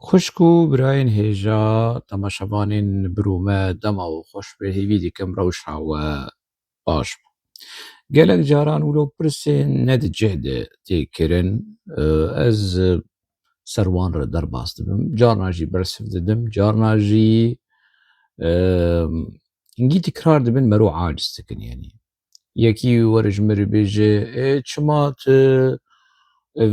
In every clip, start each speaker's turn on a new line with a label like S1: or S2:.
S1: خوشکو براین هێژا تەماشەوانین برومە دەما و خۆش بێ هیوی دیکەم ڕەوشاوە باش gelek caran wilo pirsên nediceh de têkirin ez serwan re derbas dibim carna jî bersiv didim carna jî hingî tîkrar dibin mero aciz dikin yenî yekî were ji me re bêje çima tu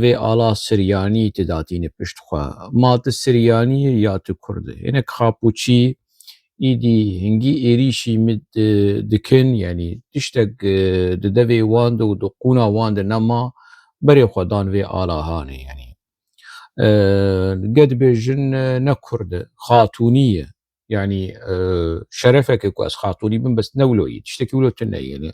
S1: vê ala Siryanî tu datîne pişt xwe ma tu Siryanî yî ya tu Kurd î hinek xapûçî îdî hingî êrîşî min dikin yenî tiştek di devê wan de û di qûna wan de nema berê xwe dan vê ala hanê yenî geh dibêjin ne Kurd e xatûnî ye yanî şerefeke ku ez xatûnî bim bes ne wilo yî tiştekî wilo tune yenî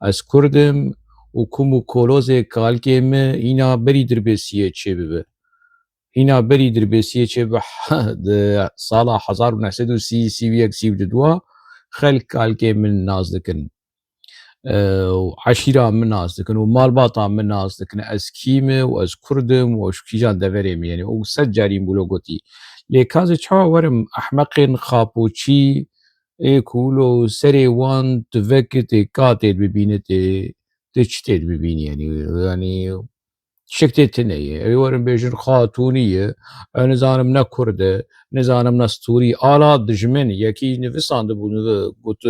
S1: ez Kurd im û kum û kolozê kalkê me îna berî dirbêsiyê çê bibe îna berî dirbêsiyê çê bibe di sala 1930-32 xelk kalkê min naz dikin عشیرا من ناز دکن و مالباتا من ناز دکن از کیمه و از کردم و از کیجان دوریم یعنی او سد جاریم بلو گوتی لیکاز چا ورم احمقین خاپوچی ای کولو سری وان تفکت کاتید ببینه تچتید ببینی یعنی شکتی تنیه ای ورم بیجن خاتونیه نزانم نه کرده نزانم نه ستوری آلا دجمن یکی نفسان دبون گوت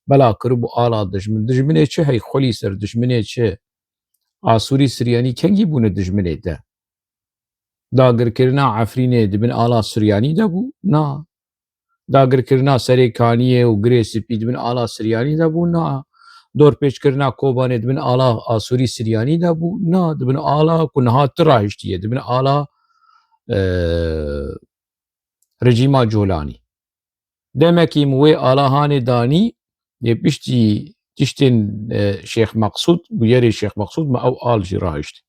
S1: بلا کربو آلا دجمنه چه هی خلی سر دجمنه چه آسوری سریانی کنگی بونه دجمنه ده داگر کرنا عفرینه دبن آلا سریانی ده بو نا داگر کرنا سری کانیه و گری سپی دبن آلا سریانی ده بو نا دور پیچ کرنا کوبانه دبن آلا آسوری سریانی ده بو نا دبن آلا کنها تراهشتیه دبن آلا رژیما جولانی دمکی موی آلا هانه دانی پشتی تشتین شیخ مقصود بویری شیخ مقصود ما او آل جی راهشت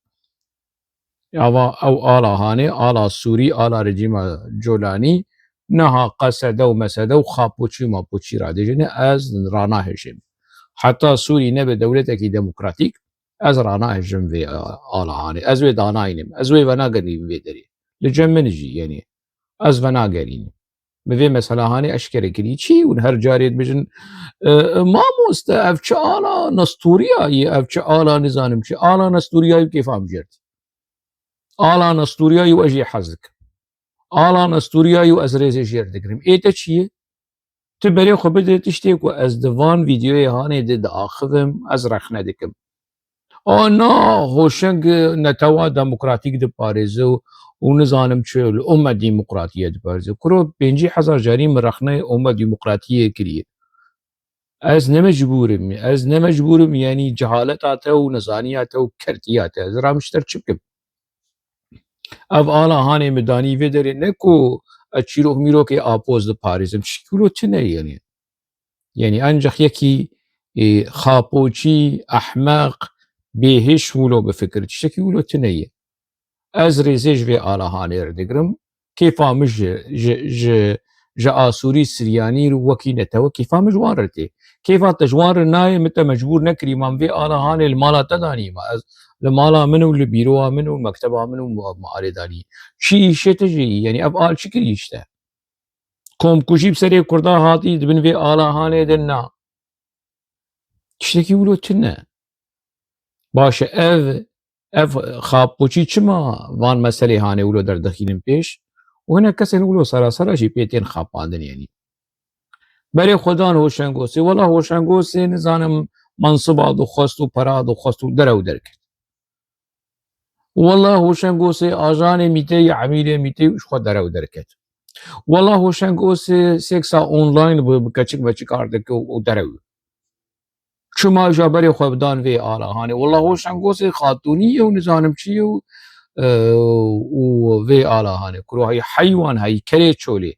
S1: او آلا هانه آلا سوری آلا رژیم جولانی نها قصده و مسده و خاپوچی و ماپوچی را دیجنه از رانا هجم حتی سوری نبه دولتکی دموکراتیک از رانا هجم وی آلا هانه از وی داناینم از وی وناگریم وی داری لجم منجی یعنی از وناگرینم به مثلا هانی اشکره کردی چی اون هر جارید بجن ما مست افچ آلا نستوریایی افچ آلا نزانم چی آلا نستوریایی کیف هم جرد آلا نستوریایی و اجی حزک آلا نستوریایی و از ریزی جرد کریم ایتا چیه تو بری خو بده تشتی کو از دوان ویدیوی هانی دید آخویم از رخنه دکم نا هوشنگ نتوا دموکراتیک د پاریزو و نزانم چه الامه دیموکراتیه د پاریزو کرو 5000 جاری مرخنه امه دیموکراتیه کریه از نمجبورم یعنی جهالتاته و نزانیاته و کرتیاته از رامشتر چبکم او آلا هانه مدانی ویدره نکو چیروک میروک آپوز د پاریزم شکلو تنه یعنی انجخ یکی خاپوچی احمق بهش ولو بفكر تشتكي ولو تنيه از ريزيج في آلا هانير دقرم كيف مش جا آسوري سرياني وكينته وكيف مش وارتي كيف تجوار الناي متى مجبور نكري مام في آلا هاني المالا تداني ما المالا منو اللي بيروها منو المكتبة منو معارض داني شي تجي يعني أبقال شكل يشته كوم كوشي بسري كردا هاتي دبن في آلا هاني دنا تشتكي ولو تنه باشه ev xapûçî çima van meselê hane wilo derdixînin pêş û hinek kesên wilo serasera jî pê tên xapandin yenî berê xwedan hoşengosê wela hoşengosê nizanim mansiba dixwest û pera dixwest û derew derket wela hoşengosê ajanê mîtê ya emîlê mîtê ji xwe derew derket wela hoşengosê seksa online bi keçik veçik kar dike û derew çima ja berê xwe bidan vê ala hanê wela hoşengosê xatûnî ye û nizanim çi ye û vê ala hanê kuro heyî heywan heyî kerê çolê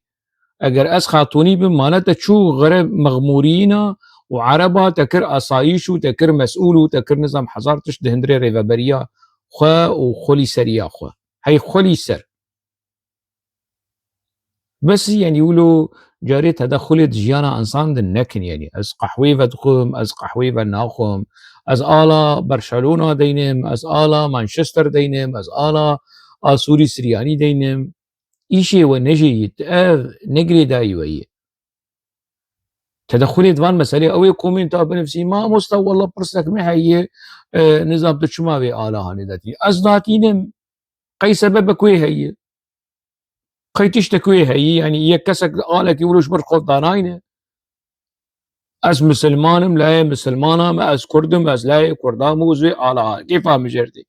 S1: eger ez xatûnî bim mane te çû xere mexmûrîna û ereba te kir asayîş û te kir mesûl û te kir nizam hezar tişt di hundirê rêveberiya xwe û xwelî seriya xwe heyî xwelî ser بس يعني ولو جاري تدخل دجيانا انسان دن نكن يعني از قحوي بدخم از قحوي بناخم از آلا برشلونة دينم از آلا مانشستر دينم از آلا سوري سرياني دينم إيشي ونجي نقري داي ويه تدخلي دوان مسألة أو يقومين تا بنفسي ما مستوى والله برسلك محي نظام تشما بي آلا هاني ذاتي أزداتينم قي سبب كوي هي قي تشتكوي هي يعني يكسك آلك يقولوش برخوض داناينه از مسلمانم لا مسلمانم از كردم از لا كردام وزوي آلا كيف مجرتي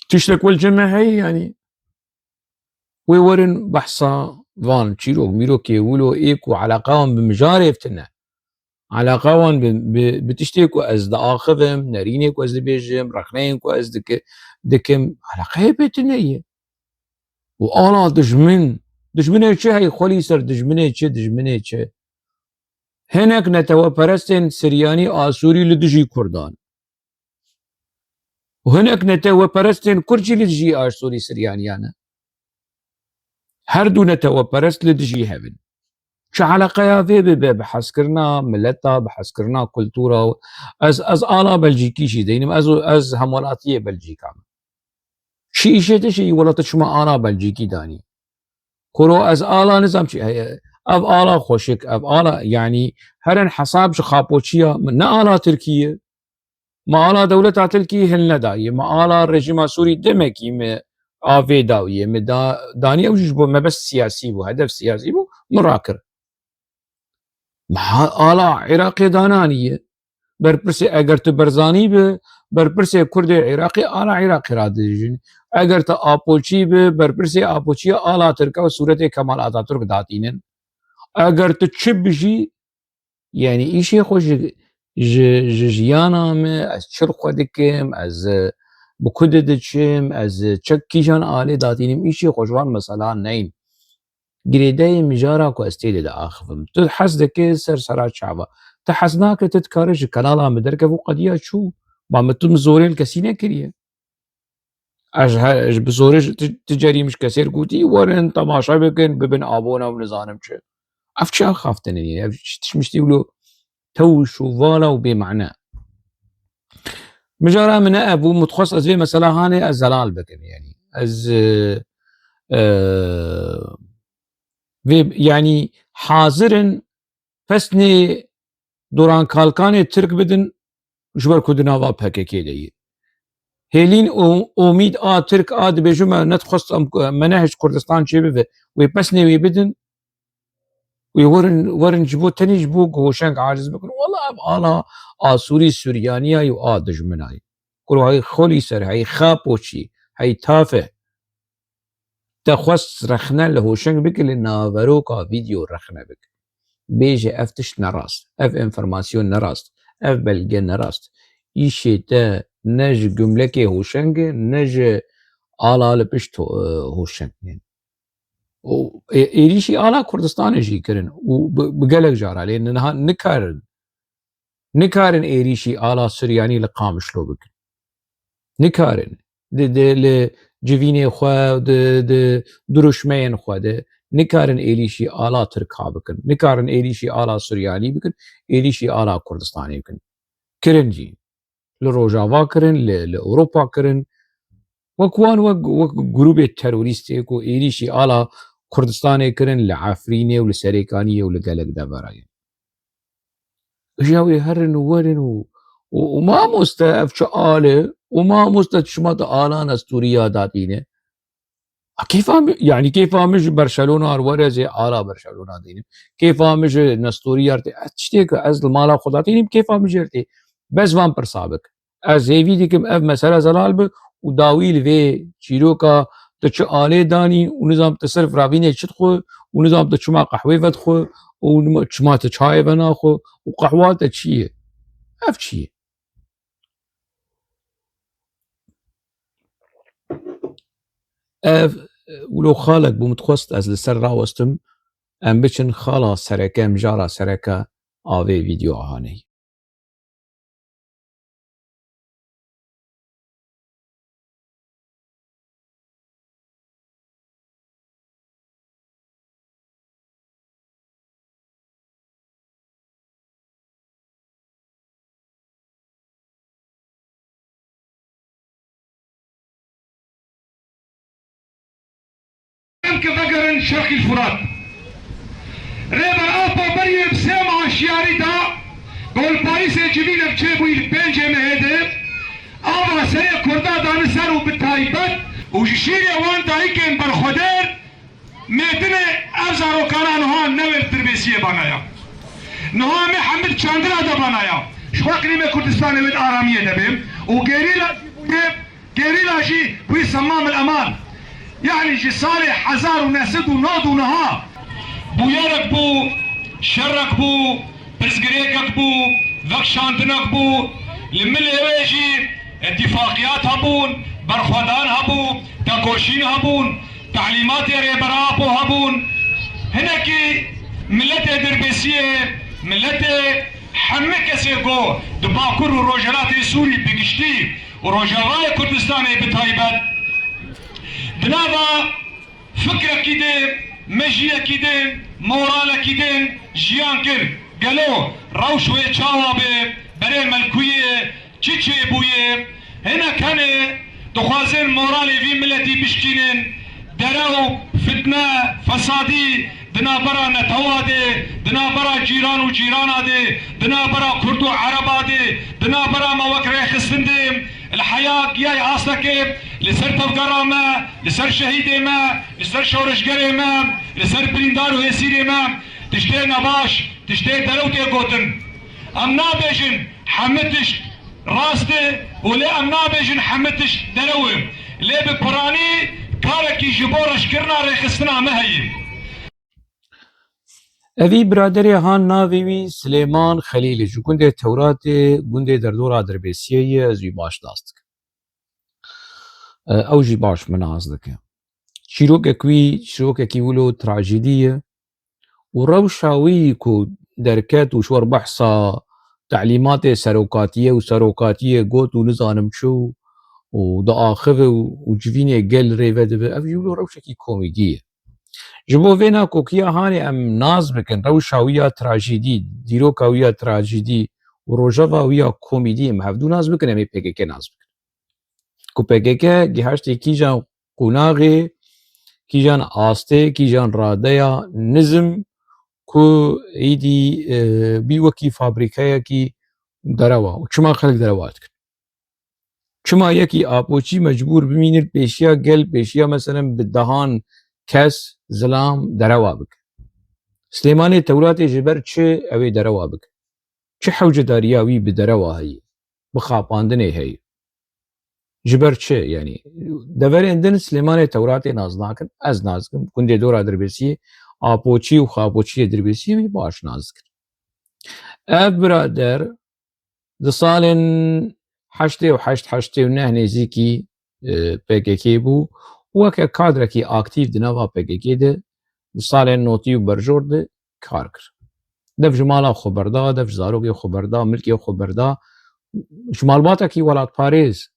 S1: تشتك والجمع هي يعني ويورن بحصا فان تشيرو ميرو كي ولو إيكو علاقاهم بمجاري فتنا علاقاهم بتشتكو از دا آخذم نرينيكو از بيجم رخنينكو از دكم علاقه بيتنية وآلا دجمنه چه هي خولي سر دجمنه چه هناك نتوا پرستن سرياني آسوري لدجي كردان وهناك نتوا پرستن كرجي لدجي آسوري سريانيانا هر دو نتوا پرست لدجي هبن شو علاقة في بحث كرنا ملتا بحث كرنا كلتورا از آلا بلجيكي شي دينم از همولاتية بلجيكا شي إشي شي ولا تشما آلا بلجيكي داني كرو از آلا نظام شي اف آلا خوشك اف آلا يعني هرن حساب خابوچيا نه آلا تركيا ما آلا دولة تركيا هل نداية ما آلا رژيم سوري دمكي ما آفي داوية ما داني اوجش بو ما بس سياسي بو هدف سياسي بو مراكر ما آلا عراقي دانانية برپرسي اگر تو برزاني به برپرسي كرد عراقي آلا عراقي رادجين اگر تو آپوچي به برپرسي آپوچي آلا تركا وصورت كمال آتاتورك داتينن اگر تو چب بجي يعني إيشي خوش جيانا me ez çir xwe dikim ez bi kudê diçim ez çek kîjan alê datînim îşî xweşvan mesela neyn girêdayê mijara ku ez têdê de axivim tu hez dikî ser sera çava tu hez nake tu dikarî ji kanala min derkevî qediya çû ma min tu min zorê li kesî nekiriye ez bi zorê tu cerî mij kesê gotî werin temaşa bikin bibin abona û nizanim çi ev çi axaftinê ev tişmiştî wilo توش وفالا وبمعنى مجرى من ابو متخصص في مثلا هاني الزلال بكن يعني از يعني حاضرن فسني دوران كالكاني ترك بدن جبر كدنا و PKK دي هيلين اميد ترك بجمع نتخص مناهج كردستان شبه ويبسني ويبدن ويورن جبو تاني جبو قوشنك عاجز بكن والله أنا سوري سوريانيا يو دجمناي كلو هاي خولي سر هاي خابوشي هاي تافه تخص رخنا لهوشنك بك لنا فروكا فيديو رخنا بك بيجي افتش نراست اف انفرماسيون نراست اف بلغة نراست ايشي تا نج جملكي هوشنك نج آلا لبشت هوشنك يعني êrişî ala Kurdistanê jî kirin û bi gelek jara lê niha nikarin êrişî ala Suryanî li Qamişlo bikin nikarin li civînê xwe di duruşmeyên xwe de nikarin êrişî ala Tirka bikin nikarin êrişî ala Suryanî bikin êrişî ala Kurdistanê bikin kirin jî li Rojava kirin li Ewropa kirin wek wan wek grûpê terorîstê ku êrişî ala Kurdistanê kirin li Efrînê û li Serêkaniyê û li gelek deverayê jawê herin û werin û mamoste ev çi alê û mamoste tişima te alan ez Sûriya datîne kêfa yani kêfa min ji Berşelona were zê ala Berşelona dînim kêfa min ji Nestorîya tê ez tiştê ku ez li mala xwe datînim kêfa min jê tê bes van pirsa bik ez hêvî dikim ev mesele zelal bi û dawî li vê çîroka tu çi alê danî û nizam tu sirf ravînê çi dixwe û nizam tu çima qehwê vedixwe û çima tu çayê venaxwe û qehwa te çi ye ev çi ye ev wilo xalek bû min dixwest ez li ser rawestim em biçin xala sereke mijara sereke avê vîdyo hanê
S2: كفقرن شرق الفرات ريبر آبا بريه بسامع شياري دا قول باريس جبينه بچه البنجة مهده آبا سريع كردا دانسر وبالتايبت وجشيري وان دايكين بالخدر مدنه افزارو كانان هون نوير تربيسيه بانايا نهامي حمد چاندرا دا بانايا شواقني ما كردستان ود آرامية دبهم وغيريلا جي بوي صمام الأمان يعني جي صالح حزار وناسد وناد ونها بويرك بو شرك بو برزقريكك بو ذكشاندنك بو لملي ويجي اتفاقيات هبون برخودان هبون تاكوشين هبون تعليمات ريبرابو هبون هناكي ملتي دربسيه ملتي حمك سيقو دباكور وروجرات سوري بقشتي وروجراي كردستاني بتايبت دنابا فكرة كده مجية كده مورالة كده جيان كر قالوا روشوي تشاوابي بري ملكوية تشيشي بوية هنا كان دخوازين مورالي في ملتي بشكينين دراو فتنة فسادي دنا برا نتوادي دنا برا جيران وجيرانادي دنا برا كردو عربادي دنا برا موكري خسندي الحياة جاي عاصلك لسر تفقرامة لسر شهيدي ما لسر شورشقري ما لسر بريندار ويسيري ما تشتي نباش تشتي دلوتي قوتن ام نابجن حمتش راستي ولي ام نابجن حمتش دلوي لي بقراني كاركي جبورش كرنا ريخستنا مهي
S1: اوی برادری هان ناوی سلیمان خلیلی جو گنده تورات گنده در دورا دربیسیه از وی باش داست او جی باش مناز دکه شیروک اکی ولو تراجیدیه و روشاوی کو درکت و شور بحثا تعلیمات سروکاتیه گوت و نزانم چو و دا آخر و جوینه گل ریوه دبه او ولو روشکی کومیدیه جبو وینا کوکیا هانی ام ناز بکن روشاویا تراژیدی دیروکاویا تراژیدی و روژاواویا کومیدی ام هفدو ناز بکن امی پکک ناز بکن کو پکک گهشتی کی جان قناغی کی جان آسته کی جان رادیا نظم کو ایدی بیوکی فابریکه کی دروا و چما خلق دروات کن چما یکی آپوچی مجبور بمینر پیشیا گل پیشیا مثلا بدهان کس زلام دروا بک سليماني توراتي جبر چه اوي دروا بک چه حوجه دارياوي بدروا هي بخاپاندنه هي جبر چه يعني دور اندن سليماني توراتي نازناکن از نازکن کنده دورا دربسي آپوچی و خاپوچی دربسي وي باش نازکن اف برادر د سالن حشته و حشته و نه نزيكي PKK بو وکه کادرکی اکتیو دنوا PKK ده سالن نوتی و برجور ده کار کر دف جمالا خبردا دف زاروگی خبردا ملکی خبردا شمالباتا کی ولات پاریز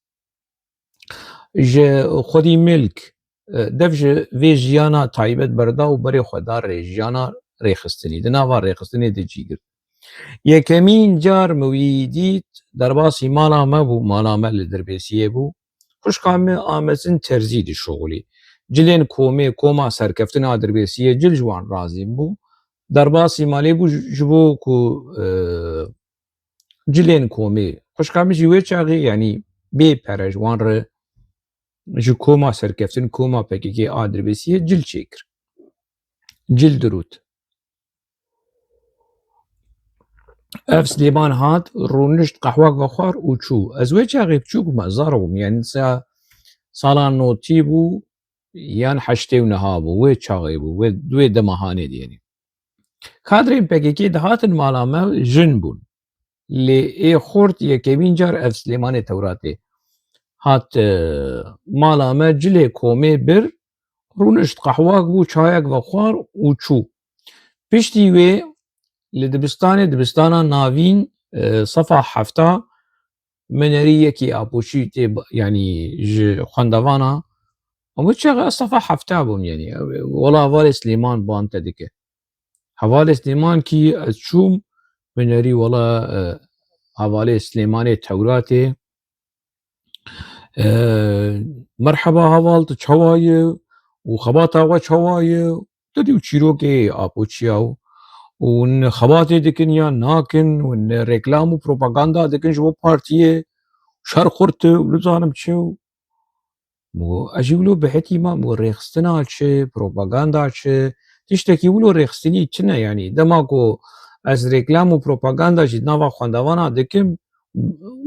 S1: ج خودی ملک دف ج وی جیانا تایبت بردا و بری خوددار ریجیانا ریخستنی دنوا ریخستنی ده جیگر یکمین جار مویدیت درباسی مالا مبو مالا مل دربیسیه بو خوشقامه آمزن ترزید شغلی جلین کوما سرکفتن دربیسیه جل جوان رازیم بو درباسی مالی بو جبو کو جلین کومی خوشقامه جوی چاقی یعنی بی پرجوان ر جو کوما سرکفتن کوما پکیکی دربیسیه جل چیکر جل درود اف سليمان هات رونشت قحواك وخوار وچو ازوي چاقي بچوك مزارهم يعني سالان نوتيبو يان حشتي ونهابو وي چاقي بو وي دوي دمهاني ديني كادرين PKK دهاتن مالامه جنبون لي اي خورت يكمين جار اف سليمان توراتي هات مالامه جلي كومي بر رونشت قحواك بو چايك وخوار وچو پشتي وي لدبستان ناوين صفحة حفتا منرية كي أبوشي يعني خندوانا ومتشغل صفحة حفتا بهم يعني ولا هوالي سليمان بانتا ديكي هوالي سليمان كي تشوم منري ولا هوالي سليماني توراتي مرحبا هوال تشواي وخباتا وشواي تديو تشيروكي أبوتشياو ون خباتي دكن يا ناكن ون ريكلام وبروباغندا دكن جو بارتيه شر خورت ولزانم تشو مو اجيولو بحتي ما مو ريخستنا تشي بروباغندا تشي تشتكي ولو ريخستني تشنا يعني دماغو از ريكلام وبروباغندا جي نافا خواندوانا دكم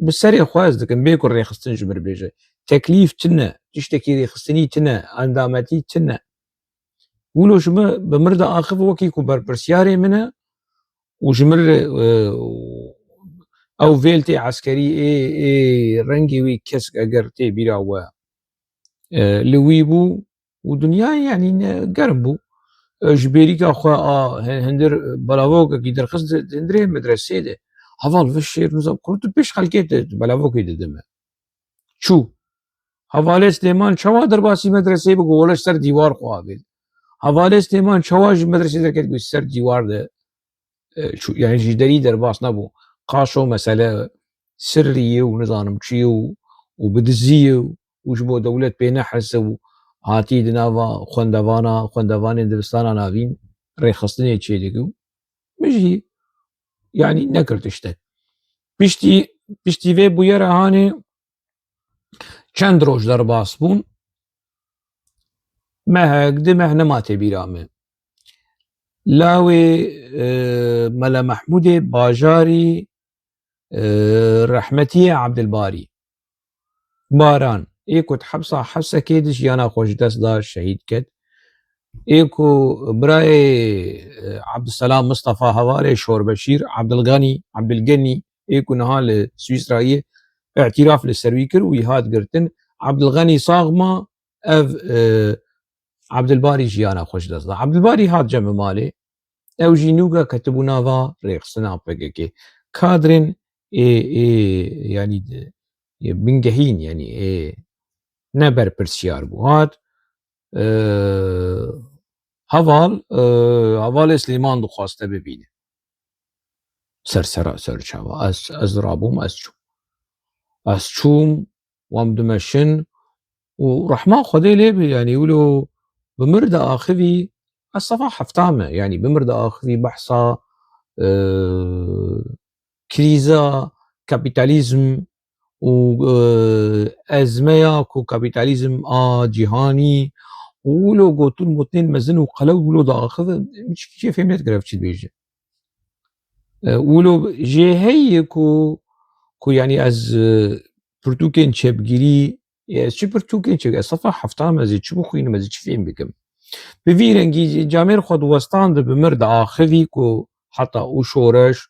S1: بالسريع خواز دكم بيكو ريخستن جمر بيجي تكليف تشنا تشتكي ريخستني تشنا اندامتي تشنا ولو شما بمرد اخف وكيكو برسياري منه وجمر او فيلتي عسكري اي رنگي وي كسك اگر تي بيرا و لويبو ودنيا يعني قربو جبيريكا خوا هندر بلاوك كي درخص هندري مدرسه ده هفال في الشير نظام كنت بيش خلقيت بلاوك يددم شو حواله سليمان شوا درباسي مدرسه بقولش سر ديوار خوا بيد حواله سليمان شواج مدرسه دركت سر ديوار ده شو يعني جدري درباس نبو قاشو مسألة سرية ونظام شيء وبدزية وجبو دولة بين حسو هاتي دنافا خوندوان دبستانا نافين ريخصتني تشي ديكو مجي يعني نكرت اشته بيشتي في بويرا هاني چند روج درباس بون ما هكذا ما ما تبيرامه لاوي ملا محمود باجاري رحمتي عبد الباري باران ايكو حبسه كيدش يانا خوش دست دار شهيد كد ايكو براي عبد السلام مصطفى هواري شور بشير عبد الغني ايكو نهال سويسرائية اعتراف للسرويكر ويهاد قرتن عبد الغني صاغمة اف عبد الباري جيانا خوش دست دار عبد الباري هاد جمع مالي او جينوغا كتبو نافا ريخصنا بكي كادرين يعني بنجهين يعني نبر برسيار بو هاد هوال سليمان دو خواسته ببینه سر چاوا از رابوم از چوم وام دمشن ورحمة خدي ليه يعني يقولوا بمرد آخذي الصفحة فتامة يعني بمرد آخذي بحصة كريزا كابيتاليزم وأزمة كو كابيتاليزم جهاني ولو قوتون متنين مزن وقلو ولو دا آخذ مش كيف فهمت قرف چيد بيجي ولو جهي كو يعني از برتوكين چبگیری چی برتوكين چه صفحة حفتام مزي چه بخوين مزي چه فهم بكم بفيرنجي جامير خود وستان ده بمرد آخذي كو حتى او شورش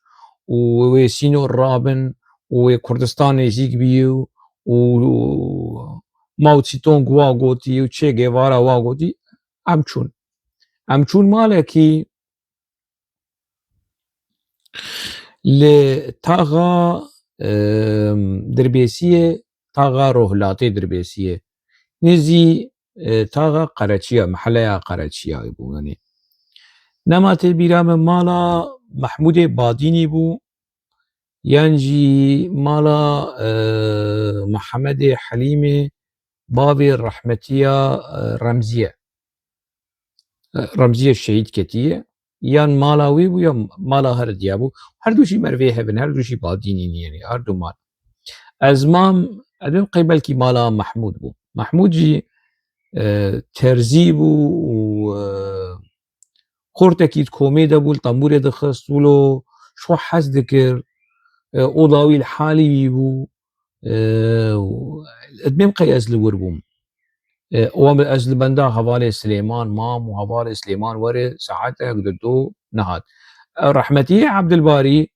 S1: وسينو الرابن وكردستان يزيك بيو وماو تسي تونغ واغوتي وتشي جيفارا واغوتي امچون مالكي لتاغا دربيسية تاغا روهلاتي دربيسية نزي تاغا قرچيا محليا قرچيا يبو يعني نماتي بيرام مالا محمود باديني بو ينجي مالا محمد حليمي بابي الرحمتية رمزية الشهيد كتية يان مالاوي ويا مالا هر ديابو هر دوشي مروي هبن هر دوشي باديني يعني هر دو مال ازمام ادم قبل كي مالا محمود بو محمود جي ترزي بو و خورتكيد كوميدا بو الطنبور دخست ولو شو حز ذكر اوضاوي الحالي بو ادمم قياس لوربوم وام ازل بندا هوالي سليمان مام وهوالي سليمان وري ساعتها قدرتو نهاد رحمتي عبد الباري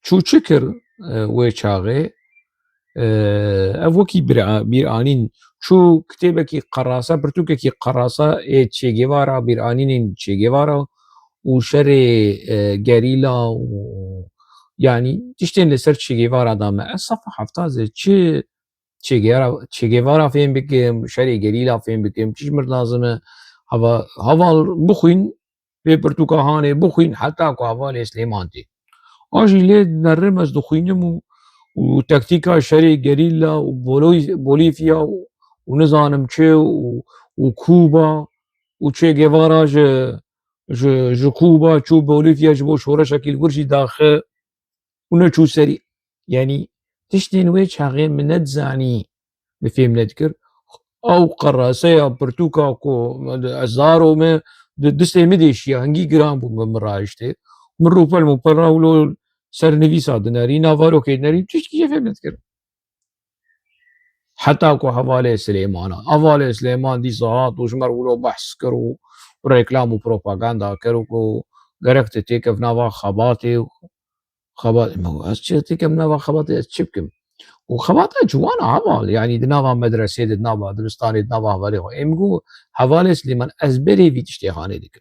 S1: شو شكر ويشاغي افوكي بيرانين شو كتابكي قراصه برتوكي قراصه اي تشي جيفارا بيرانين تشي جيفارا وشري جاريلا يعني تشتين لسر تشي جيفارا دامه الصفحه حفتازه تشي جيفارا فين بكم شري جاريلا فين بكم تش مر لازمه هوا بخوين ببرتوكا هاني بخوين حتى كو هوا سليمانتي اجي لي نرمز دخوينم وتكتيكا شري جريلا وبوليفيا ونزانم چه و کوبا و چه گوارا ج کوبا چو بوليفيا جبو شورشا كي الورشي داخل ونچو سري يعني تشتين وي شاغي من تزاني بفهم نذكر او قراسيا برتوكا كو ازارو ما دستي مديشيا هنجي جرام من رايشتي من روبا المبراولو سر نویسا دناری ناوارو که نری چیش کیه فهم نذكر حتى کو حواله سليمان حواله سليمان دي ساعات وشمر ولو بحث كرو وريكلام وبروباغندا كرو كو غرفت تيكف نافا خباتي خبات مو أشي تيكم نافا خباتي أشيبكم وخباتي جوانا عوال يعني دنافا مدرسة دنافا دبستاني دنافا حواله امگو حواله سليمان ازبري في تشتيخاني ديكم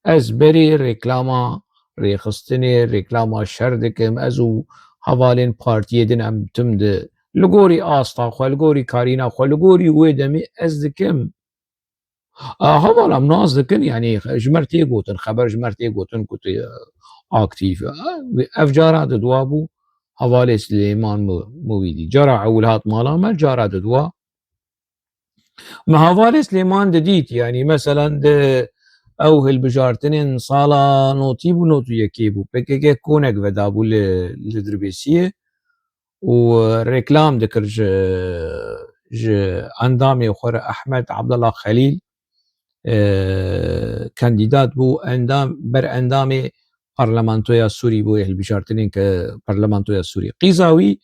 S1: ازبري ريكلاما ريخستني ريكلاما شردكم ازو حوالين بارتيه دن ام تمد لغوري آستا خو لغوري كارينا خو لغوري ويدمي ازدكم هذا ام ناس دكن يعني جمرتي قوتن خبر جمرتي قوتن كنت اكتيف افجارات دوابو حوالي سليمان مويدي جرى عولات مالا جارات دوا ما حوالي سليمان دديت يعني مثلا او هالبجارتنين صالا نوتيبو نوتو يكيبو بكيكي كونك ودابو لدربيسيه وريكلام ذكر ج اندامي خور احمد عبد الله خليل كانديدات بو اندام بر اندامي برلمانتويا سوري بو هالبجارتنين كبرلمانتويا سوري قيزاوي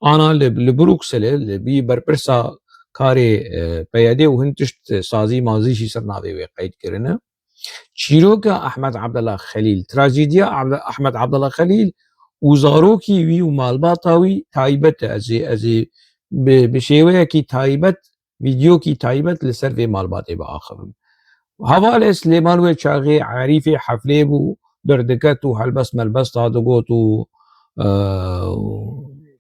S1: انا لبروكسل لبي بربرسا كاري بيادي وهنتشت سازي مازي شي سرناوي قيد كرنا شيروكا احمد عبد الله خليل تراجيديا احمد عبد الله خليل وزاروكي وي ومالباطاوي تايبت ازي بشيويكي تايبت فيديوكي تايبت لسر في مالباطي باخر هذا سليمان وشاغي عريفي حفلي بو دردكت وهلبس ملبس تادقوت و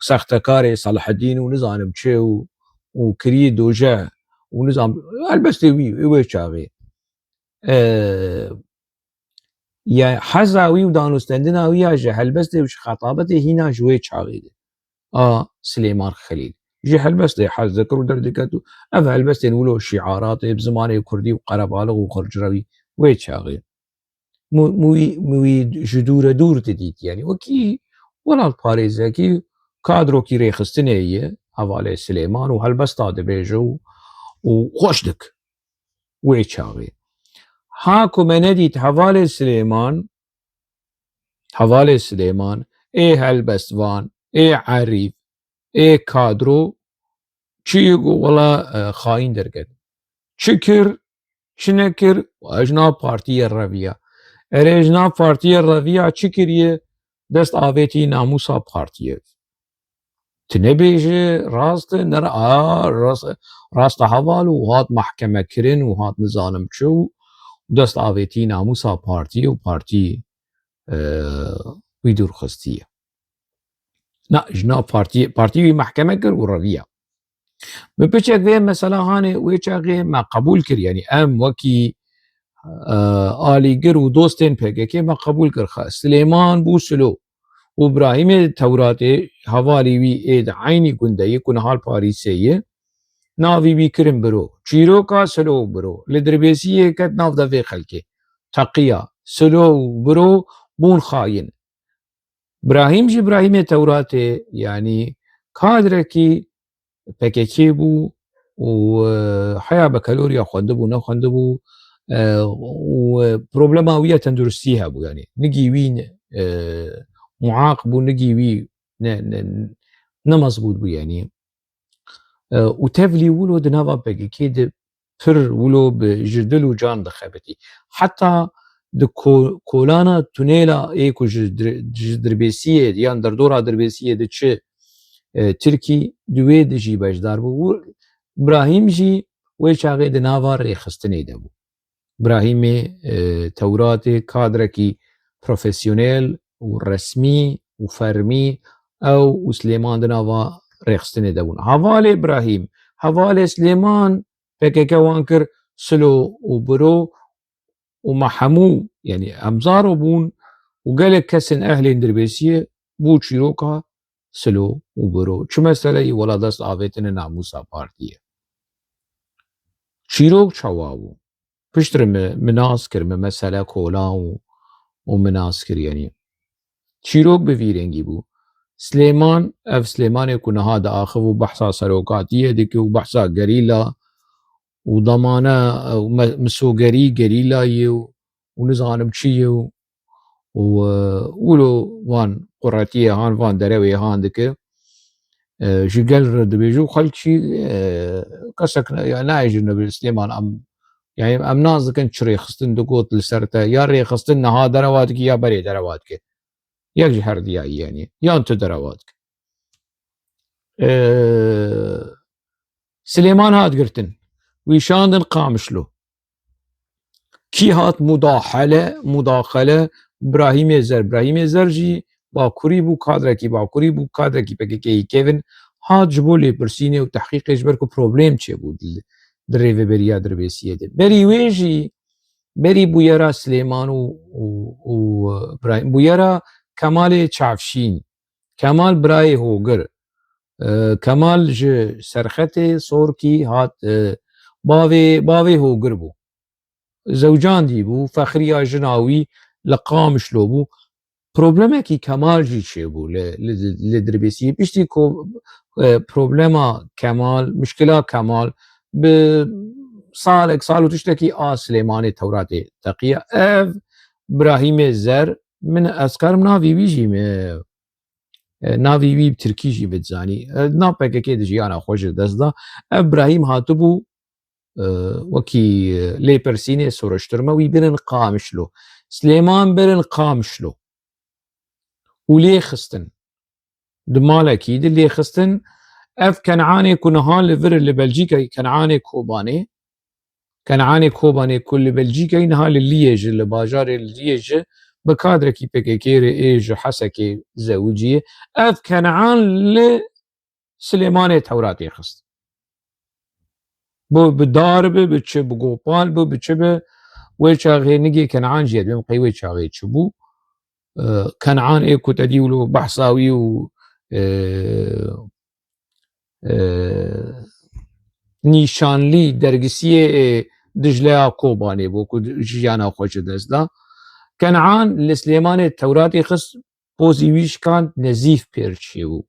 S1: سختكاري صلاح الدين ونظام تشي وكريد وجاه ونظام البستي وي شاغي يا حزاوي ودانوستندنا ويا جهلبستي وش خطابتي هنا جوي شاغي سليمان خليل جهلبستي حز ذكروا دردكتو هلبستي نقولوا شعارات بزماني كردي وقربالغ وخرجروي وي شاغي موي جدور دور تديت يعني وكي ولا الباريزا كي كادرو كي ريخستنيه حوالي سليمان وهلبستا دبيجو وخوشدك وي شاغي هاكو منديت حوالي سليمان ايه هلبستوان ايه عريف ايه كادرو چيقو ولا خاين درقد شكر شنكر واجنا بارتي الربيع ارجنا بارتي الربيع شكريه دست آويتي ناموسا بارتي تنبيجي راست نرى راست حوالو وهات محكمة كرين وهات نظام شو دست آويتي ناموسا بارتي وبارتي ويدور خستية نا جنا بارتي محكمة كر وربيع ببچك وين مثلا هاني ويچاغي ما قبول كر يعني ام وكي آلي گر ودوستين بيكي ما قبول كر سليمان بوسلو وابراهيم توراتي حوالي وي ايد عيني كندي كن حال باريسيه ناوي بي كرم برو چيروكا سلو برو لدربيسيه كت ناف دفي خلكي تقيا سلو برو بون خاين ابراهيم توراتي يعني كادركي بكيكي بو وحيا بكالوريا خوندبو نخوندبو وبروبلماوية تندرستيها بو يعني نجي وين معاق بو نجي وي نمزبوط بو يعني وتفلي ولو دنافا بكيكي دي پر ولو بجردل وجان دخبتي حتى د کولانا تونيلا ايكو دربيسيه يعني دردورا دربيسيه د چه تركي دوي د جي بجدار بو ابراهيم جي وي چاغي د ناوار ريخستني دبو ابراهيم توراتي كادركي بروفيسيونيل ورسمي وفرمي او وسليمان د ناوا ريخستني دبون حوالي ابراهيم حوالي سليمان بكيكا وانكر سلو وبرو ومحمو يعني امزارو بون وقالك كسن اهلي دربيسيه بو تشيروكا سلو وبرو شو مسألة ولا دست آويتن ناموسا بارتيه چیرۆک چاوا پشتر مناس کرد مەسەلە کۆلا و مناس کردیانی چیرۆک بڤیرێنگی بوو سلێمان ئەف سلێمانێک و نەها داخە و بەحسا سەرۆکاتیە دێک و بەحسا گەریلا و دەمانە مسۆگەری گەریلایە و نزانم چیە و ولۆ وان قوڕەتیە هاان وان دەرەوێ هاان دکە ji gel re dibêje û xelkî kesek nayêjin Slêman yani em naz dikin çi rêxistin digot li ser te ya rêxistin niha dereva dikî ya berê dereva dike yek ji her diyayî yani yan tu dereva dike Slêman hat girtin wî şandin Qamişlo kî hat mudaxele Brahîmê Zer jî Bakurî bû kadrekî PKK'yê kevin hat ji bo lêpirsînê û tehqîqê ji ber ku problem çêbû di rêveberiya Dirbêsiyê de berî wê jî berî bûyera Slêman û Brahîm bûyera Kemalê Çavşîn Kemal birayê hogir Kemal ji serxetê Sorkî hat bavê hogir bû zewcandî bû fexriya jina wî li Qamişlo bû problemekî Kemal jî çêbû li Dirbêsiyê piştî problema Kemal mişkila Kemal bi salek sal û tiştekî a Slêmanê Tewratê teqiye ev Brahîmê Zer min ez karim navî wî jî navî wî bi Tirkî jî bidizanî nav PKK di jiyana xwe ji dest da ev Brahîm hatibû wekî lêpirsînê soreştirme wî birin Qamişlo Slêman birin Qamişlo û lê xistin di malekî di lê xistin ev Kenanê ku niha li vir li Belçîkayê Kenanê Kobanê ku li Belçîkayê niha li Liyêje li bajarê Liyêje bi kadrekî PKK re ê ji Hesekê zewiciyê ev Kenan li Slêmanê Tewratê xist bi dar bi bi çi bi gopal bi çi bi wê çaxê nigê Kenan jî dibêm qey wê çaxê çi bû Kenan ê ku te dî wilo behsa wî û nîşanlî dergisiyê Dijleya Kobanê bû ku jiyana xwe ji dest da Kenan li Slêmanê Tewratê xist pozî wî şikand Nezîf pêr çêbû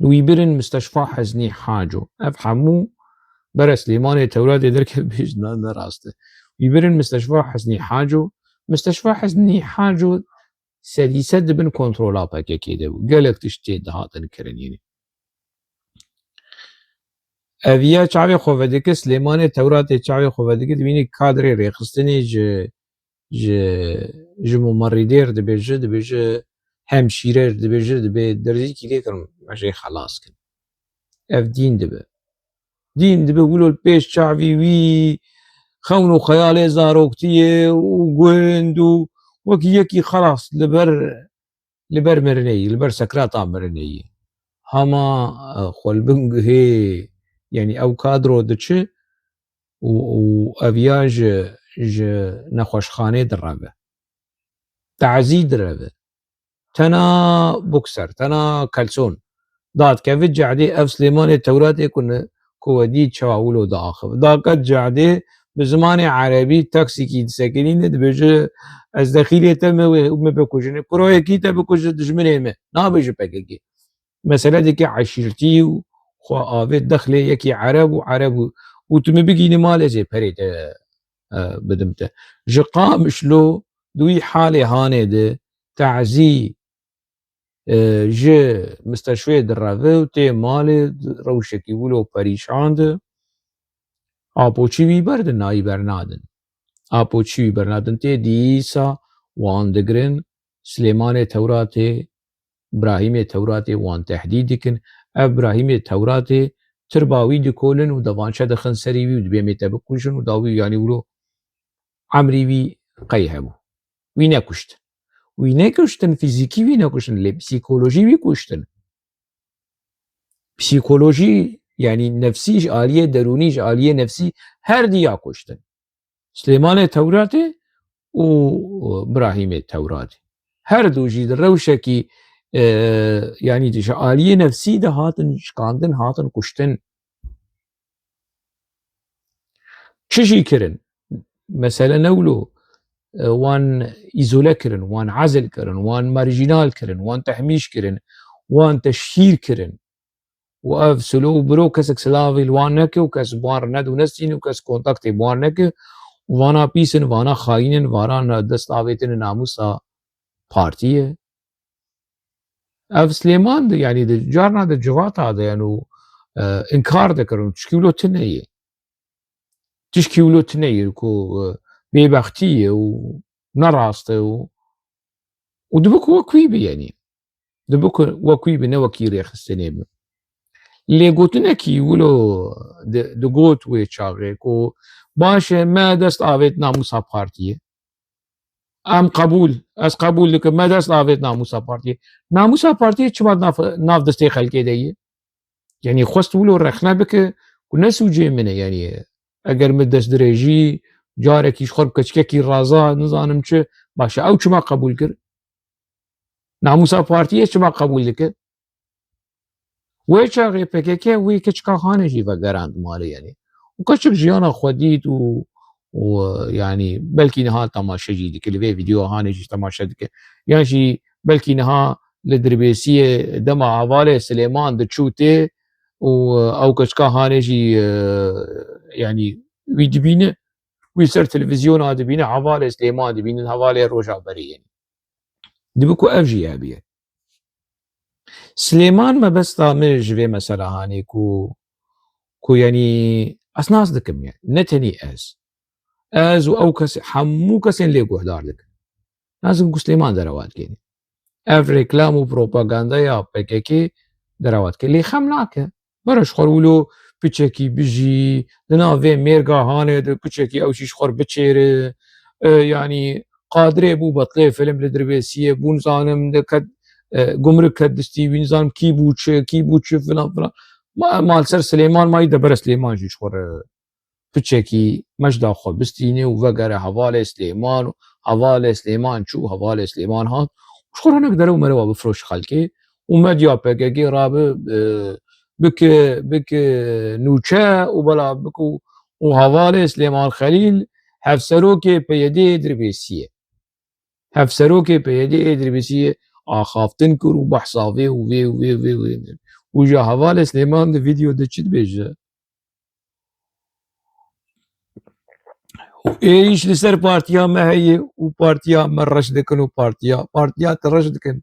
S1: wî birin Misteşfa Heznî Haco ev hemû bere Slêmanê Tewratê derket bêjna ne rast e wî birin Misteşfa Heznî Haco Misteşfa Heznî Haco sedî sed dibin kontrola PKK de bû gelek tiştê dihatin kirin yenî eviya çavê xwe vedike Slêmanê Tewratê çavê xwe vedike dibînî kadrê rêxistinê ji mumerîdêr dibêje hemşîrer dibêje dibe derzîkî lêkirin eşê xelas kin ev dîn dibe wilo pêş çavî wî xewn û xeyalê zaroktiyê û gund û wekî yekî xelas li ber mirineyî li ber sekrata mirineyî hema xwelbing hê yani ew kadro diçi û eviya ji nexweşxanê direve tezî direve tena bokser tena kelson dadkevit cedê ev Slêmanê Tewratê ku wedî çawa wilo diaxive daket cedê bi zimanê erebî teksikî disekirîne dibêje ez dexîlê te me bikujin kuroyekî te bikuje dijminê me nabêje PKK meseledekî eşîrtî û xwe avê dexlê yekî ereb û tu me bigînî malê zê perê te bidim te ji Qamişlo di wî halê hanê de tezî ji misteşfê direve û tê malê rewşekî wilo perîşan di apoçî wî berdin nayî bernadin apoçî wî bernadin tê dîsa wan digirin Slêmanê Tewratê Brahîmê Tewratê wan tehdîd dikin ev Brahîmê Tewratê tirba wî dikolin û devançe dixin serî wî û dibêmê te bikujin û dawî yanî wilo emrî wî qey hebû wî nekuştin fîzîkî wî nekuştin lê psîkolojî wî kuştin psîkolojî yani nefsî ji aliyê derûnî ji aliyê nefsî her diya kuştin Slêmanê Tewratê û Brahîmê Tewratê her du jî di rewşekî yani ji aliyê nefsî de hatin şikandin hatin kuştin چشی کرن مثلا نولو وان ایزوله کرن وان عزل کرن وان مارجینال کرن وان تحمیش کرن وان تشهیر کرن و اف سلو برو کسک سلاوی الوان نکه و کس بوان ندو نستین و کس کنتاکت بوان نکه وانا پیسن وانا خاینن وانا دست آویتن ناموسا پارتیه اف سليمان ده يعني ده جارنا ده جوات هذا يعني انكار ذكرون تشكيلو تنيه تشكيلو تنيه كو ببختيه ونراسته ودبك وكويبي يعني دبك وكويبي نوكيري خستنيب اللي قلتنا كي ولو ده قوت ويتشاغي كو باشه ما دست آويت ناموسا بارتيه ام قبول از قبول لك ما دست آويت ناموسا بارتيه چما ناف دستي خلقي ديه يعني خواست ولو رخنا بك ونسوجي منه يعني اگر مدس دريجي جارك يشخرب كچكي رازا نزانم چه باشه او چما قبول كر ناموسا بارتيه چما قبول لك وي چاغي PKK وي كچكا خانجي وگراند مالي يعني وكچك جيانا خوديت ويعني بلكي نها تماشا جيدك اللي في فيديو هانجي تماشا دك يعني بلكي نها لدربيسيه دما عوالي سليمان دچوتي او كشكا هانجي يعني ويدبينه ويصير تلفزيون هذا بينه حوالي سليمان دبينه حوالي روجا بري يعني دبكو افجي ابيه سليمان ما بس من جوي مثلا هاني كو يعني اسناس دكم يعني نتني از او كس حمو كسين ليكو هدار لك لازم سليمان دروات يعني اف ريكلام وبروباغندا يا PKK دروات اللي خملاك برش خورولو بچکی بجی دناوی میرگا هانه ده بچکی اوشیش خور بچیره يعني قادره بو بطله فيلم لدربيسيه بو نزانم ده كد گمرك كدستي ونزانم كي بوچه فلان فلان مال سر سليمان ما يدبر سليمان جيش خور بچکی مجدا خور بستينه ووغره حواله سليمان حواله سليمان شو حواله سليمان هات خور هناك درو مروا بفروش خلقي ومديا PKK رابه بك نوچه وبلا بكو وهوالي سليمان خليل هفسروكي بيدي دربيسيه هفسروكي بيدي دربيسيه اخافتن كر وبحصافي وفي وجا هوالي سليمان ده فيديو ده چت بيجه ايش لسر بارتيا ما هي وبارتيا مرش دكن وبارتيا ترش دكن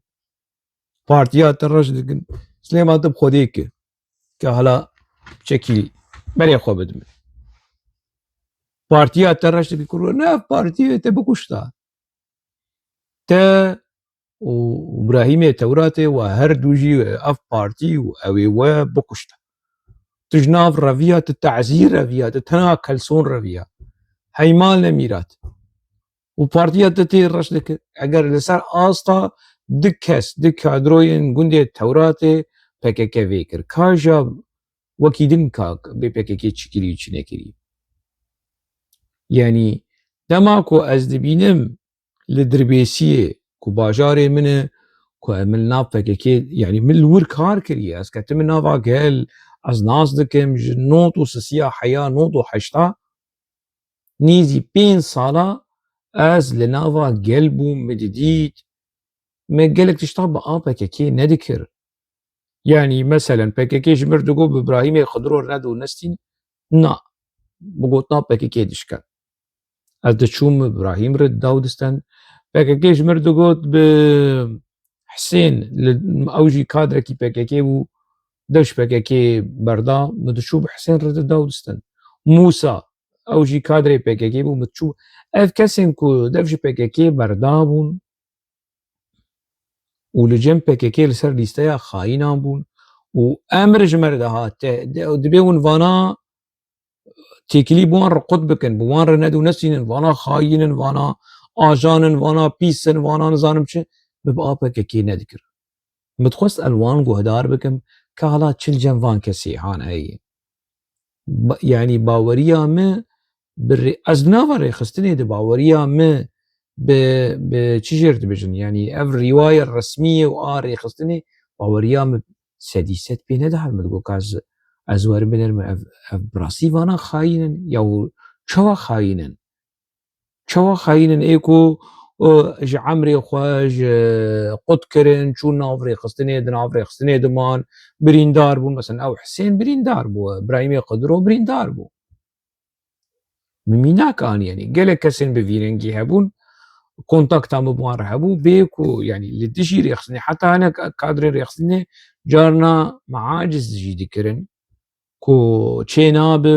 S1: بارتيا ترش دكن سليمان ده بخوديك كهلا شكل بري خو بدم بارتيا ترش دكن نه بارتيا تبكشتا تا وابراهيم توراتي وهر دوجي اف بارتي واوي وبكشتا تجناف رفيا التعزير رفيا تتنا كلسون رفيا هيمان لميرات وبارتيا تتي رشدك اگر لسر آستا دك هدروين گوندي توراتي PKK فيكر كاجا وكي دنكاك بي PKK چكري چنكري يعني دماكو از دبينم لدربيسيه كو باجاري منه كو من ناف PKK يعني من الورك هار كريه از كتم نافا قال از ناس دكم نوتو سسيا حياة نوتو حشتا نيزي 5 سالا از لنافا قلبو مدديد ما قالك تشتغل بقى PKK ندكر يعني مثلا PKK جمردقو بإبراهيم خضرور ندو نستين نا بقوتنا PKK دشكن از دشوم إبراهيم رد داودستان PKK جمردقوت بحسين أوجي كادر كي PKK و دش PKK بردا مدشو بحسين رد داودستان موسى أوجي كادر PKK بو مدشو اف كسين كو دفش PKK بردابون ولجم PKK لسر ليستيا خاينان بون وامر جمردها دبيون فانا تيكلي بوان رقود بكن بوان رندو نسين فانا خاينن فانا آجانن فانا بيسن فانا نزانم چه ببقى PKK ندكر متخص الوان قهدار بكم كهلا چل جنفان كسي هان اي يعني باوريا ما از نافر خستني دي باوريا ما بچجرت بجن يعني اف رواية الرسمية وآري خستني باوريا ما سديست بينه ده مدقو كاز ازوار بنر اف براسي فانا خاينن يو چوا خاينن ايكو ji Emrê xwe ji qut kirin çûn nav rêxistinê di nav rêxistinê diman birîndar bûn mesela ew Hisên birîndar bû Birahîmê Qidro birîndar bû mînak anî yanî gelek kesên bi vî rengî hebûn kontaktan bi wan re hebû bê ku yanî li dijî rêxistinê heta hinek kadrên rêxistinê carna meaciz jî dikirin ku çê nabe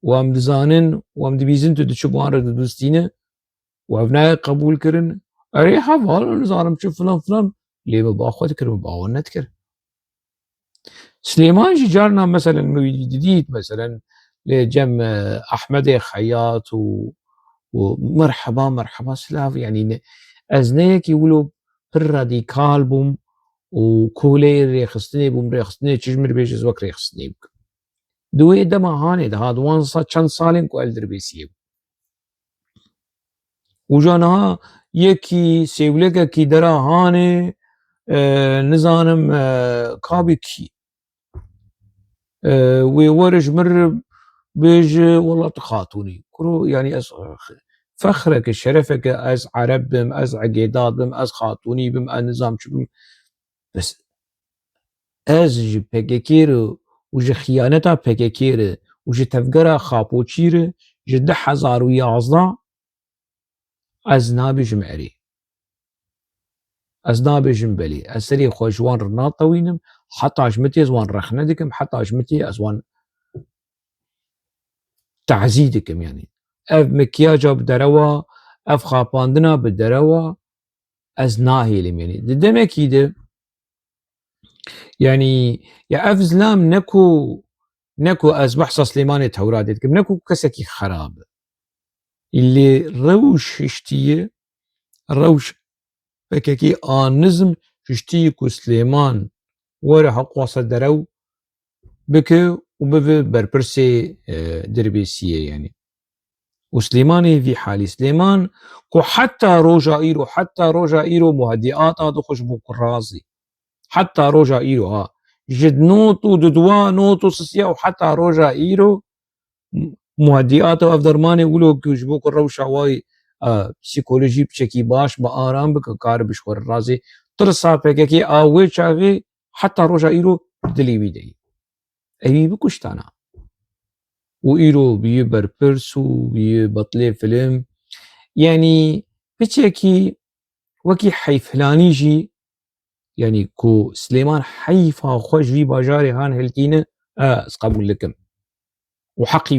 S1: û em dizanin û em dibîzin tu diçî bi wan re didûstîne û ev nayê qebûl kirin erê heval nizanim çi filan filan lê min ba xwe dikir min bawer nedikir. Silêman jî carna meselen min didît meselen lê cem Ehmedê Xeyat û merheba silav yanî ez ne yekî wilo pir radîkal bûm û kolê rêxistinê bûm rêxistinê çi ji min re bêje ez wek rêxistinê bikim. Di wê dema hanê de hat wan çend salên ku ez dirbêsiyê bûm û ja niha yekî sêwlekekî dera hanê nizanim kabê kî wê were ji min re bêje wela tu xatûnî kuro yanî ez fexreke şerefeke ez Ereb bim ez egêdad bim ez xatûnî bim ez nizam çi bim bes ez ji PKK re û ji xıyaneta PKK re û ji tevgera xapoçî re ji 2011 ez nabêjim erê ez nabêjim belê ez serê xwe ji wan re natewînim heta ji mitê ez wan rexne dikim heta ji mitê ez wan tezî dikim yanî ev mikiyaca bi derewa ev xapandina bi derewa ez nahêlim yanî di demekî de yanî ya ev zilam ne ku ez behsa Silêmanê Tewratê dikim ne ku kesekî xerab e lê rewş hiştî rewş PKK a nizm hiştî ku Silêman were heqwasa derew bike û bibe berpirsê dirbêsiyê yanî û Silêmanê vî halî Silêman ku heta roja îro muhedîata dixwe ji bo ku razî heta roja îro ha ji not û di duwa not û sisiya û heta roja îro muhedîata ev dermanê wilo ku ji bo ku rewşa wayî psîkolojî biçekî baş bi aram bike karibe ji xwe re razî tirsa PKK a wê çavê heta roja îro dilê wî de ye evî bikuştana û îro bûye berpirs û bûye betilê film yanî biçekî wekî heyfhilanî jî yanî ku Silêman heyfa xwe ji vî bajarê han hiltîne ez qebûl dikim û heqî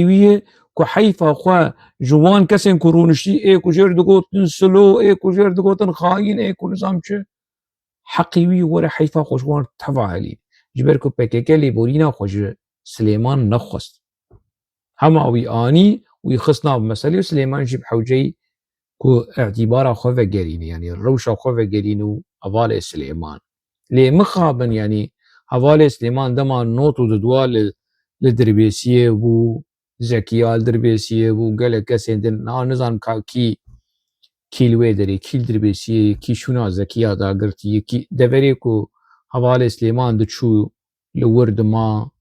S1: wî ye ku heyfa xwe ji wan kesên ku rûniştî ê ku jêr digotin silo ê ku jêr digotin xayîn ê ku nizam çi heqî wî were heyfa xwe ji wan teva helî ji ber ku PKK lêborîna xwe ji Silêman nexwest hema wî anî wî xist nav meselê û Silêman jî bi hewceyî ku etîbara xwe vegerîne yanî rewşa xwe vegerîne û hevalê Silêman lê mixabin yanî hevalê Silêman dema not û di duwa li dirbêsiyê bû Zekiya li dirbêsiyê bû gelek kesên din niha nizanim kî li wê derê kî li dirbêsiyê kî şûna Zekiya dagirtiye kî deverê ku hevalê Silêman diçû li wir dima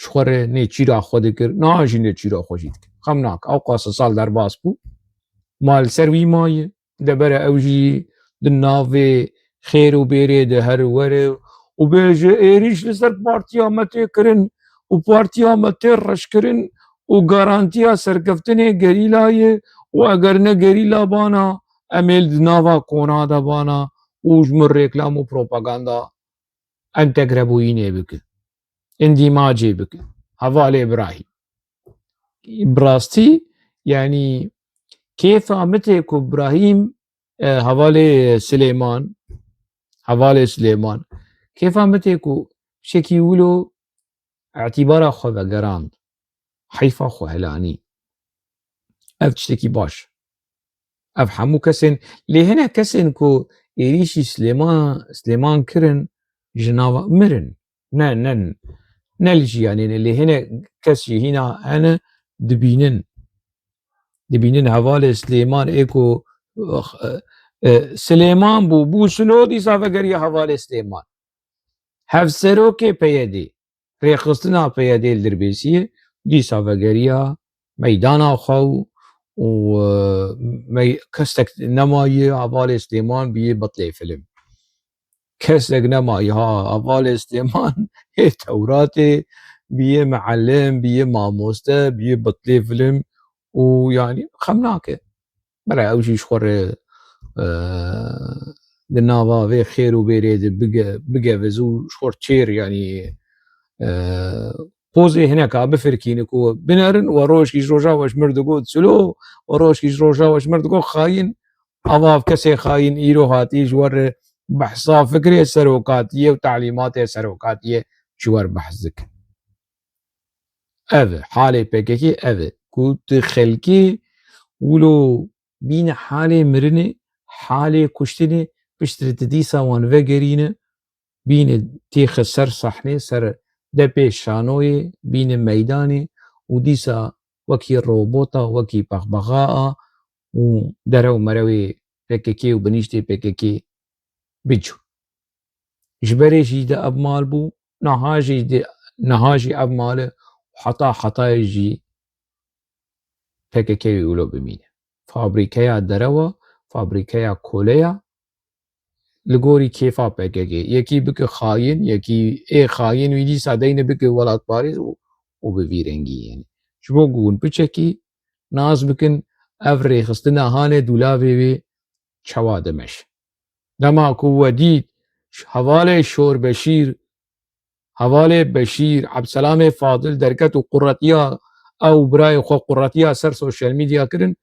S1: ji xwe re nê çîra xwe dikir niha jî nê çîra xwe jî dikir xem nake ew qas sal derbas bû ma li ser wî maye debere ew jî di navê xêr û bêrê de here were û bêje êrîş li ser partiya me tê kirin û partiya me tê reşkirin û garantiya serkeftinê gerîlayê û eger ne gerîla bana em ê di nava kona de bana û ji min rêklam û propaganda entegre bûyînê bike endîmacê bike hevalê Birahîm bi rastî yanî kêfa min tê ku Birahîm hevalê Silêman kêfa min tê ku tişekî wilo etîbara xwe vegerand heyfa xwe helanî ev tiştekî baş ev hemû kesên lê hinek kesên ku êrişî Silêman kirin ji nava mirin ne li jiyanê lê hinek kes jî hîna hene dibînin hevalê Silêman ê ku Silêman bû silo dîsa vegeriye hevalê Silêman hevserokê PYD rêxistina PYD li dirbêsiyê دیسا وگریا میدانا خو و کستک نمایی اول سليمان بیه بطل فیلم کستک نمایی ها اول سليمان هي توراتي بیه معلم بیه ماموسته بیه بطل فیلم ويعني خمناك برای اوشی شخور دناوا في خير وبيريد بقى وزو شخور تشير يعني بوزي هناك بفركينكو بنرن وروش كيش روجا واش مردقو تسلو وروش كيش روجا واش مردقو خاين اضاف كسي خاين ايرو هاتي جور بحثا فكري سروقاتيه وتعليمات سروقاتيه جور بحثك اذا حالي بككي اذا كنت خلكي ولو بين حالي مرني حالي كشتني بشتري ديسا وان فيجرينه بين تيخ سر صحني سر دبي شانوي بين ميداني وديسا وكي روبوتا وكي بغبغاء ودرو مروي بككي وبنيشتي بككي بيجو جبري جي اب مال بو نهاجي اب ماله حطا يجي بككي يقولوا بمينه فابريكايا دروا فابريكايا كوليا لگوری کیفا پکگی یکی بک خاین یکی خاین ویدی سادین بک ولات باريس و بفيرنگی يعني شبو گون بچکی ناز بکن افري خستنا هانه دولاوی وی چوا دمش دما کو ودید حواله شور بشیر حواله بشیر عبدالسلام فاضل درکت و قرتیا او برای خو قرتیا سر سوشال ميديا کرن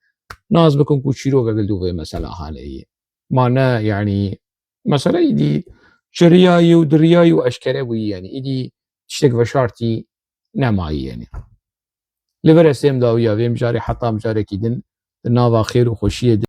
S1: ناز بکن کو چیرو گلدو في مسألة هانه معناه يعني مثلا يدي شرياي ودرياي واشكري يعني يدي تشتك بشارتي نماي يعني لبرسم داويا في مجاري حتى مجاري كيدن ناوا خير وخوشيه